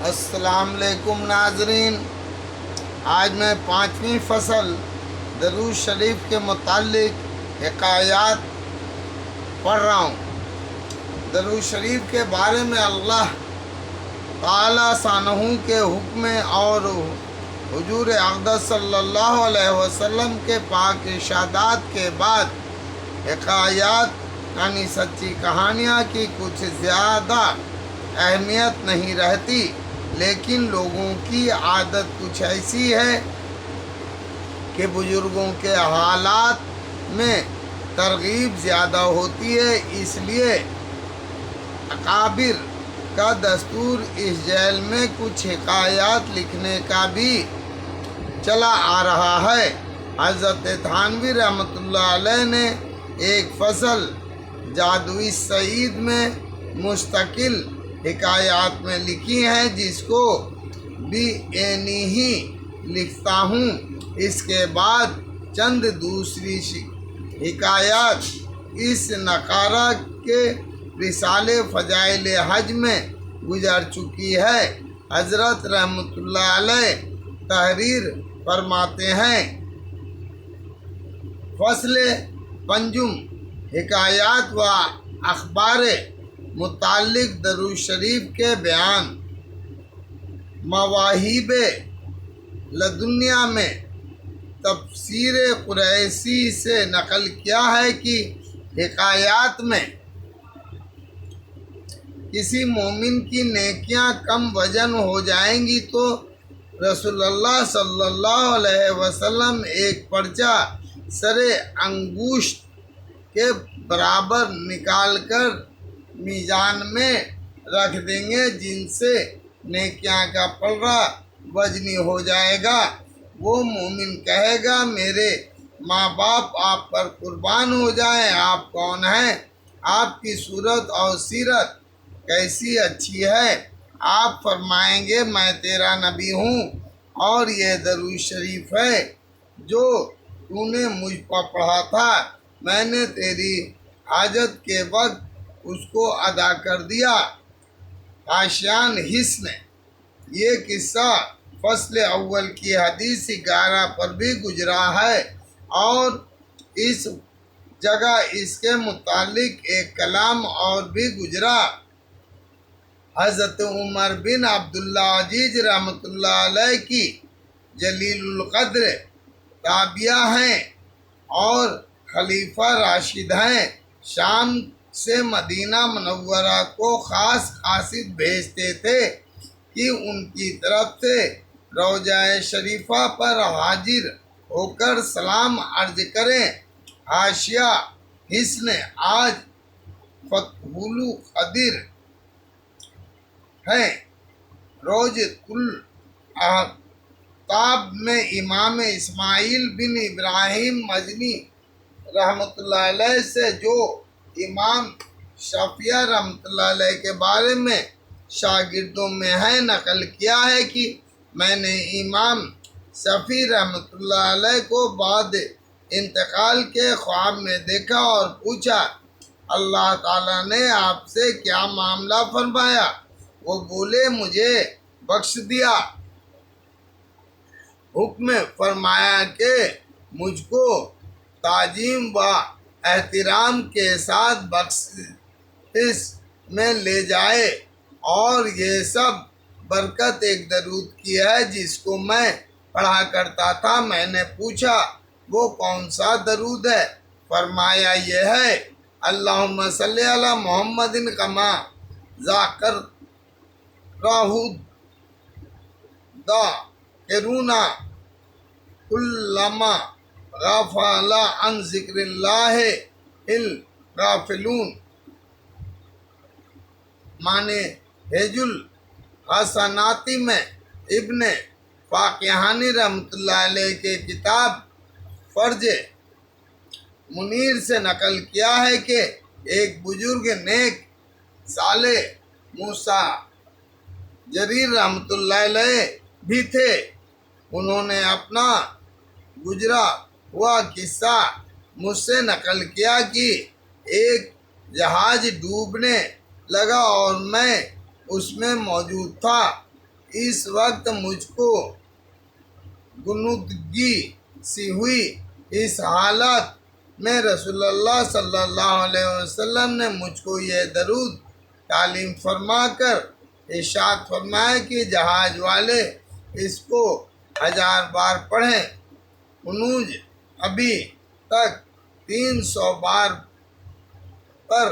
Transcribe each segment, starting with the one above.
السلام علیکم ناظرین، آج میں 5ویں فصل درود شریف کے متعلق حکایات پڑھ رہا ہوں۔ درود شریف کے بارے میں اللہ تعالیٰ ثانہ کے حکم اور حضور اقدس صلی اللہ علیہ وسلم کے پاک ارشادات کے بعد حکایات یعنی سچی کہانیاں کی کچھ زیادہ اہمیت نہیں رہتی، لیکن لوگوں کی عادت کچھ ایسی ہے کہ بزرگوں کے حالات میں ترغیب زیادہ ہوتی ہے، اس لیے اکابر کا دستور اس ذیل میں کچھ حکایات لکھنے کا بھی چلا آ رہا ہے۔ حضرت تھانوی رحمۃ اللہ علیہ نے ایک فصل جادوئی سعید میں مستقل حکایات میں لکھی ہیں، جس کو بھی اینی ہی لکھتا ہوں۔ اس کے بعد چند دوسری حکایات اس نقارہ کے رسالے فضائل حج میں گزر چکی ہے۔ حضرت رحمۃ اللہ علیہ تحریر فرماتے ہیں، فصل پنجم حکایات و اخبار متعلق درود شریف کے بیان۔ مواہب لدنیہ میں تفسیر قریشی سے نقل کیا ہے کہ حکایات میں کسی مومن کی نیکیاں کم وزن ہو جائیں گی تو رسول اللہ صلی اللہ علیہ وسلم ایک پرچہ سر انگشت کے برابر نکال کر میزان میں رکھ دیں گے، جن سے نیکیاں کا پلڑا وزنی ہو جائے گا۔ وہ مومن کہے گا، میرے ماں باپ آپ پر قربان ہو جائیں، آپ کون ہیں؟ آپ کی صورت اور سیرت کیسی اچھی ہے؟ آپ فرمائیں گے، میں تیرا نبی ہوں، اور یہ درود شریف ہے جو تو نے مجھ پر پڑھا تھا، میں نے تیری حاجت کے وقت اس کو ادا کر دیا۔ آشیان حسن، یہ قصہ فصل اول کی حدیث 11 پر بھی گزرا ہے، اور اس جگہ اس کے متعلق ایک کلام اور بھی گزرا۔ حضرت عمر بن عبداللہ عزیز رحمۃ اللہ علیہ کی جلیل القدر تابعہ ہیں اور خلیفہ راشد ہیں، شام سے مدینہ منورہ کو خاص قاصد بھیجتے تھے کہ ان کی طرف سے روضہ شریفہ پر حاضر ہو کر سلام عرض کریں۔ حاشیہ حسن، آج فتح القدیر ہے۔ روضۃ الاحباب میں امام اسماعیل بن ابراہیم مدنی رحمۃ اللہ علیہ سے جو امام شافعی رحمۃ اللہ علیہ کے بارے میں شاگردوں میں ہے، نقل کیا ہے کہ میں نے امام شافعی رحمۃ اللہ علیہ کو بعد انتقال کے خواب میں دیکھا اور پوچھا، اللہ تعالیٰ نے آپ سے کیا معاملہ فرمایا؟ وہ بولے، مجھے بخش دیا، حکم فرمایا کہ مجھ کو تعظیم و احترام کے ساتھ بخشش میں لے جائے، اور یہ سب برکت ایک درود کی ہے جس کو میں پڑھا کرتا تھا۔ میں نے پوچھا، وہ کون سا درود ہے؟ فرمایا، یہ ہے، اللہم صلی علی محمد کما ذاکرونا کلما غفل عن ذکر اللہ الغافلون۔ معنی حج الحسناتی میں ابن فاقیہانی رحمۃ اللہ علیہ کے کتاب فرج منیر سے نقل کیا ہے کہ ایک بزرگ نیک صالح موسیٰ جریر رحمۃ اللہ علیہ بھی تھے۔ انہوں نے اپنا گزرا ہوا قصہ مجھ سے نقل کیا کہ ایک جہاز ڈوبنے لگا اور میں اس میں موجود تھا۔ اس وقت مجھ کو غنودگی سی ہوئی۔ اس حالت میں رسول اللہ صلی اللہ علیہ وسلم نے مجھ کو یہ درود تعلیم فرما کر ارشاد فرمایا کہ جہاز والے اس کو 1000 بار پڑھیں۔ انوج ابھی تک 300 بار پر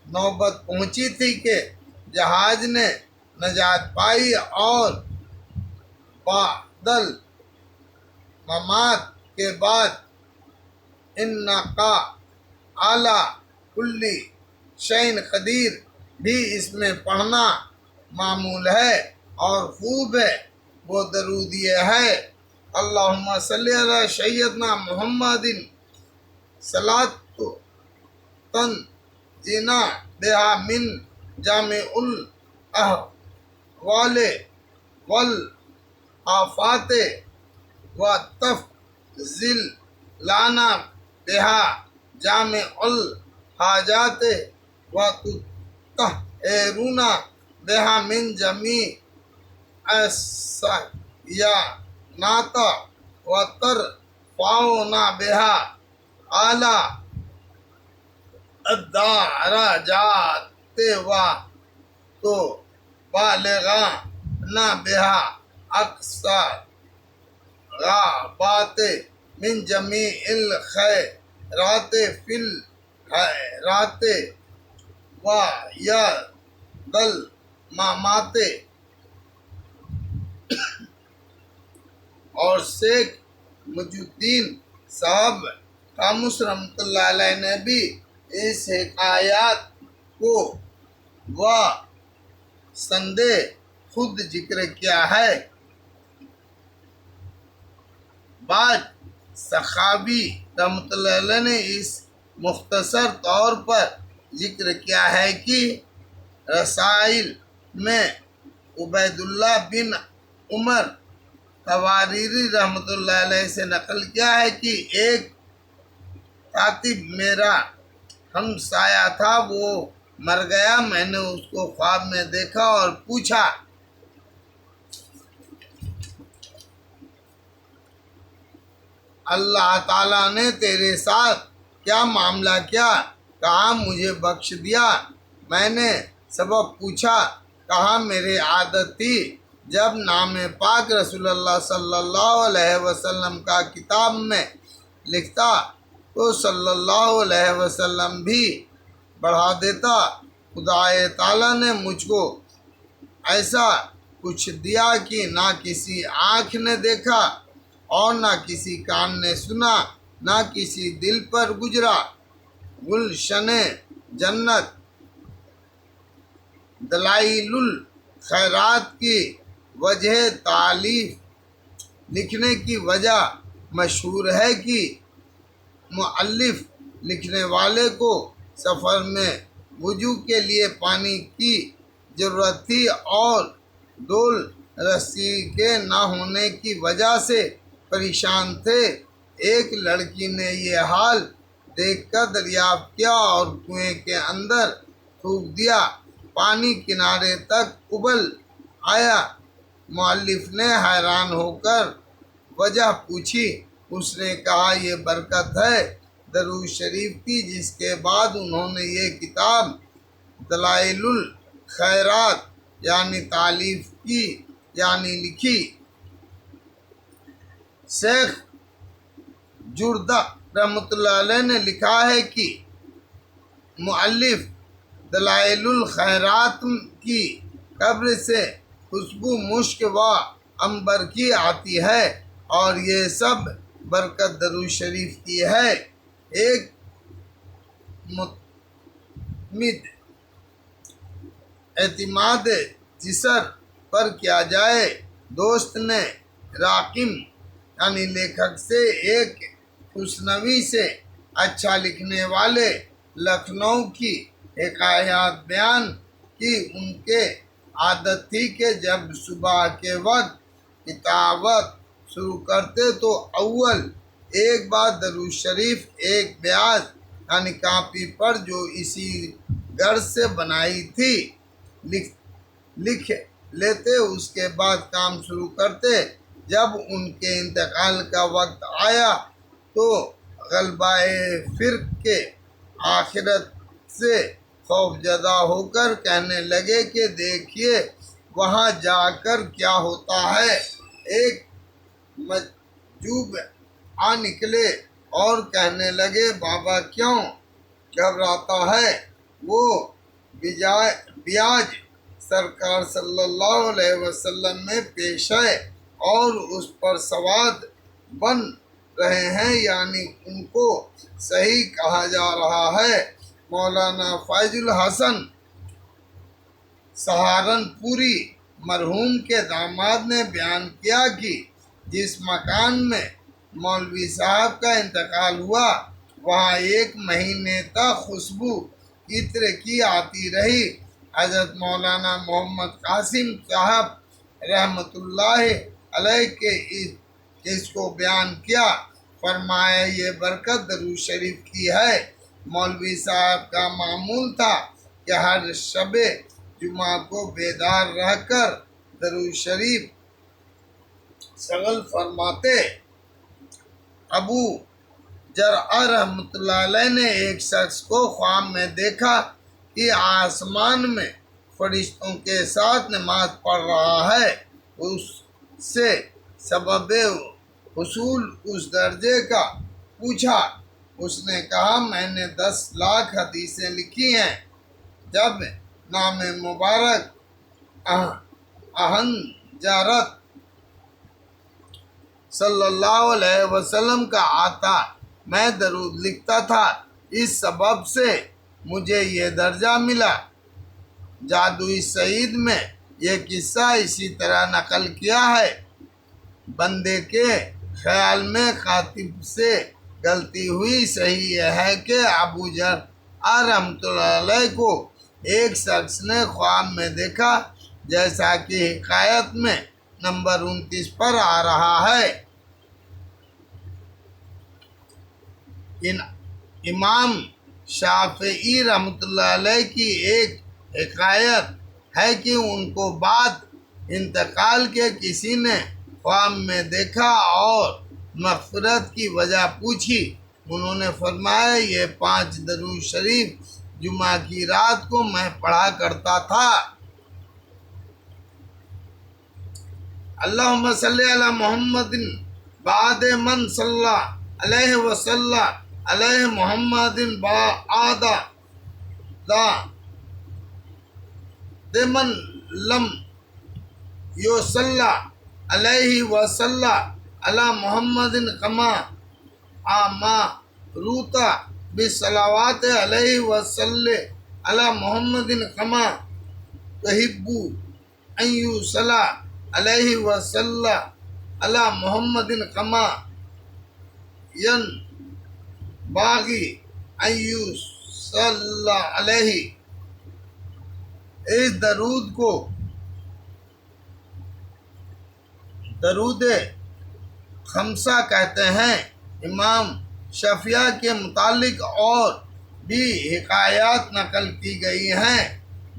نوبت پہنچی تھی کہ جہاز نے نجات پائی اور بادل ممات کے بعد انکا اعلی کلی شین قدیر بھی اس میں پڑھنا معمول ہے اور خوب ہے۔ وہ درود یہ ہے: اللہم صلی علی سیدنا محمد صلاۃ تنجینا بہا من جامع الاحوال والآفات وتفضل لنا بہا جامع الحاجات وتطہرنا بہا من جمیع السیئات وترفعنا بہا اعلی الدرجات وتبلغنا بہا اقصی غابات من جمیع الخیرات فی الحیرات وید الممات۔ اور شیخ مجی الدین صاحب قاموس رحمۃ اللہ علیہ نے بھی اس حکایات کو و سندے خود ذکر کیا ہے۔ بعض سخاوی رحمۃ اللہ علیہ نے اس مختصر طور پر ذکر کیا ہے کہ رسائل میں عبید اللہ بن عمر قواریری رحمۃ اللہ علیہ سے نقل کیا ہے کہ ایک کاتب میرا ہمسایہ تھا، وہ مر گیا۔ میں نے اس کو خواب میں دیکھا اور پوچھا اللہ تعالیٰ نے تیرے ساتھ کیا معاملہ کیا؟ کہا مجھے بخش دیا۔ میں نے سبب پوچھا، کہا میری عادت تھی جب نام پاک رسول اللہ صلی اللہ علیہ وسلم کا کتاب میں لکھتا تو صلی اللہ علیہ وسلم بھی بڑھا دیتا۔ خدائے تعالیٰ نے مجھ کو ایسا کچھ دیا کہ نہ کسی آنکھ نے دیکھا اور نہ کسی کان نے سنا، نہ کسی دل پر گزرا۔ گلشن جنت دلائل الخیرات کی وجہ تالیف لکھنے کی وجہ مشہور ہے کہ مؤلف لکھنے والے کو سفر میں وضو کے لیے پانی کی ضرورت تھی اور ڈول رسی کے نہ ہونے کی وجہ سے پریشان تھے۔ ایک لڑکی نے یہ حال دیکھ کر دریافت کیا اور کنویں کے اندر تھوک دیا۔ پانی کنارے تک ابل آیا۔ مؤلف نے حیران ہو کر وجہ پوچھی۔ اس نے کہا یہ برکت ہے درود شریف کی، جس کے بعد انہوں نے یہ کتاب دلائل الخیرات یعنی تالیف کی یعنی لکھی۔ شیخ جردہ رحمۃ اللہ علیہ نے لکھا ہے کہ مؤلف دلائل الخیرات کی قبر سے خوشبو مشک و عنبر کی آتی ہے اور یہ سب برکت درود شریف کی ہے۔ ایک متمد اعتماد جسر پر کیا جائے، دوست نے راقم یعنی لیکھک سے ایک خوشنوی سے اچھا لکھنے والے لکھنؤ کی حکایات بیان کی۔ ان کے عادت تھی کہ جب صبح کے وقت کتابت شروع کرتے تو اول ایک بار درود شریف ایک بیاض یعنی کاپی پر جو اسی غرض سے بنائی تھی لکھ لیتے، اس کے بعد کام شروع کرتے۔ جب ان کے انتقال کا وقت آیا تو غلبہ فرق کے آخرت سے خوف زدہ ہو کر کہنے لگے کہ دیکھیے وہاں جا کر کیا ہوتا ہے۔ ایک مجذوب آ نکلے اور کہنے لگے بابا کیوں گھبراتا ہے؟ وہ بیاج سرکار صلی اللہ علیہ وسلم میں پیش ہے اور اس پر سواد بن رہے ہیں، یعنی ان کو صحیح کہا جا رہا ہے۔ مولانا فیض الحسن سہارنپوری مرحوم کے داماد نے بیان کیا کہ جس مکان میں مولوی صاحب کا انتقال ہوا وہاں 1 مہینے تک خوشبو عطر کی آتی رہی۔ حضرت مولانا محمد قاسم صاحب رحمۃ اللہ علیہ کے اس کو بیان کیا، فرمایا یہ برکت درود شریف کی ہے۔ مولوی صاحب کا معمول تھا کہ ہر شب جمعہ کو بیدار رہ کر درود شریف شغل فرماتے۔ ابو جرعہ رحمۃ اللہ علیہ نے ایک شخص کو خواب میں دیکھا کہ آسمان میں فرشتوں کے ساتھ نماز پڑھ رہا ہے۔ اس سے سبب حصول اس درجے کا پوچھا۔ اس نے کہا میں نے 10 لاکھ حدیثیں لکھی ہیں۔ جب نام مبارک احنجرت صلی اللہ علیہ وسلم کا آتا میں درود لکھتا تھا، اس سبب سے مجھے یہ درجہ ملا۔ جادوئی سعید میں یہ قصہ اسی طرح نقل کیا ہے۔ بندے کے خیال میں خاطب سے غلطی ہوئی۔ صحیح یہ ہے کہ ابو جرعہ رحمۃ اللہ علیہ کو ایک شخص نے خواب میں دیکھا، جیسا کہ حکایت میں نمبر 29 پر آ رہا ہے۔ امام شافعی رحمۃ اللہ علیہ کی ایک حکایت ہے کہ ان کو بعد انتقال کے کسی نے خواب میں دیکھا اور مغفرت کی وجہ پوچھی۔ انہوں نے فرمایا یہ 5 درود شریف جمعہ کی رات کو میں پڑھا کرتا تھا۔ اللہم صلی علی محمد بعد من صلی علیہ وسلم علیہ محمد بعد من لم یصلی علیہ وسلم علی محمد کما امرت بالصلوات علیہ وسلم علی محمد کما تحب ان یصلی علیہ وسلم علی محمد کما ینبغی ان یصلی علیہ۔ اس درود کو درود خمسہ کہتے ہیں۔ امام شافعی کے متعلق اور بھی حکایات نقل کی گئی ہیں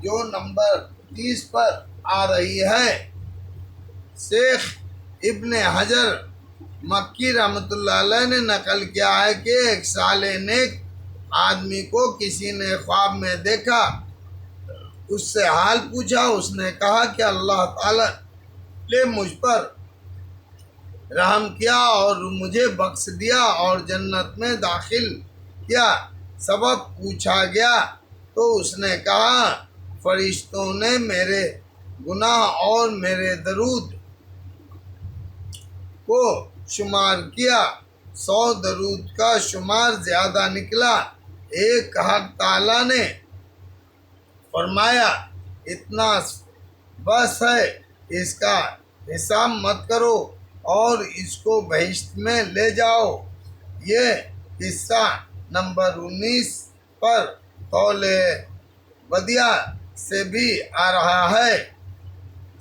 جو نمبر 30 پر آ رہی ہے۔ شیخ ابن حجر مکی رحمۃ اللہ علیہ نے نقل کیا ہے کہ ایک صالح نیک آدمی کو کسی نے خواب میں دیکھا، اس سے حال پوچھا۔ اس نے کہا کہ اللہ تعالی نے مجھ پر رحم کیا اور مجھے بخش دیا اور جنت میں داخل کیا۔ سبب پوچھا گیا تو اس نے کہا فرشتوں نے میرے گناہ اور میرے درود کو شمار کیا، 100 درود کا شمار زیادہ نکلا۔ ایک حق تعالی نے فرمایا اتنا بس ہے، اس کا حساب مت کرو اور اس کو بہشت میں لے جاؤ۔ یہ قصہ نمبر 19 پر قول بدیع سے بھی آ رہا ہے۔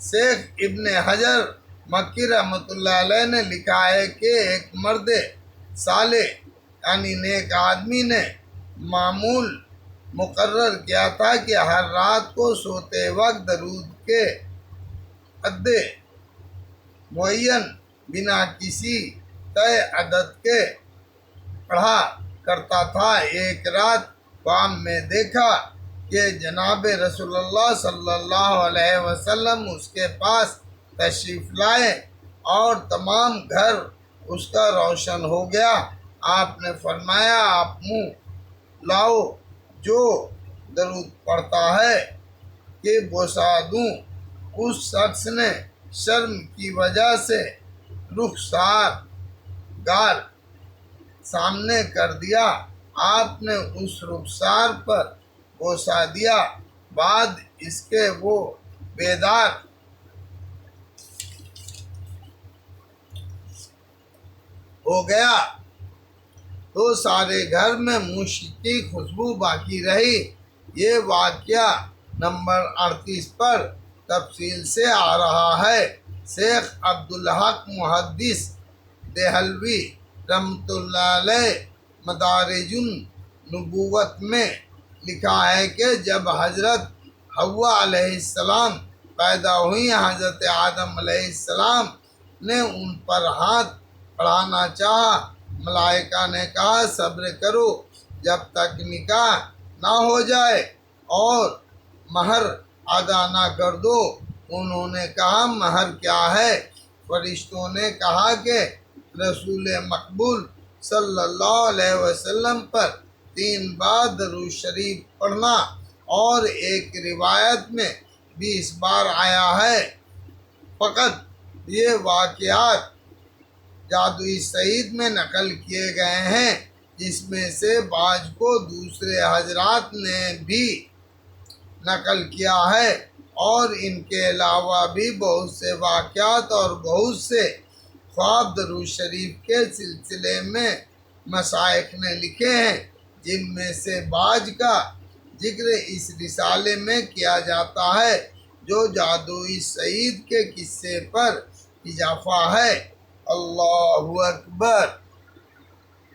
شیخ ابن حجر مکی رحمۃ اللہ علیہ نے لکھا ہے کہ ایک مرد صالح یعنی نیک آدمی نے معمول مقرر کیا تھا کہ ہر رات کو سوتے وقت درود کے حد معین بنا کسی طے عدد کے پڑھا کرتا تھا۔ ایک رات خواب میں دیکھا کہ جناب رسول اللہ صلی اللہ علیہ وسلم اس کے پاس تشریف لائے اور تمام گھر اس کا روشن ہو گیا۔ آپ نے فرمایا، آپ منہ لاؤ، جو درود پڑھتا ہے کہ بوسہ دوں۔ اس شخص نے شرم کی وجہ سے رخسار گار سامنے کر دیا۔ آپ نے اس رخسار پر بوسہ دیا۔ بعد اس کے وہ بیدار ہو گیا تو سارے گھر میں مشک کی خوشبو باقی رہی۔ یہ واقعہ نمبر 38 پر تفصیل سے آ رہا ہے۔ شیخ عبدالحق محدث دہلوی رحمۃ اللہ علیہ مدارج النبوت میں لکھا ہے کہ جب حضرت حوا علیہ السلام پیدا ہوئی، حضرت آدم علیہ السلام نے ان پر ہاتھ بڑھانا چاہا۔ ملائکہ نے کہا، صبر کرو جب تک نکاح نہ ہو جائے اور مہر ادا نہ کر دو۔ انہوں نے کہا، مہر کیا ہے؟ فرشتوں نے کہا کہ رسول مقبول صلی اللہ علیہ وسلم پر 3 بار درود شریف پڑھنا، اور ایک روایت میں 20 بار آیا ہے۔ فقط یہ واقعات جادوئی سعید میں نقل کیے گئے ہیں، جس میں سے بعض کو دوسرے حضرات نے بھی نقل کیا ہے، اور ان کے علاوہ بھی بہت سے واقعات اور بہت سے خواب درود شریف کے سلسلے میں مشائخ نے لکھے ہیں، جن میں سے بعض کا ذکر اس رسالے میں کیا جاتا ہے، جو جادوئی سعید کے قصے پر اضافہ ہے۔ اللہ اکبر۔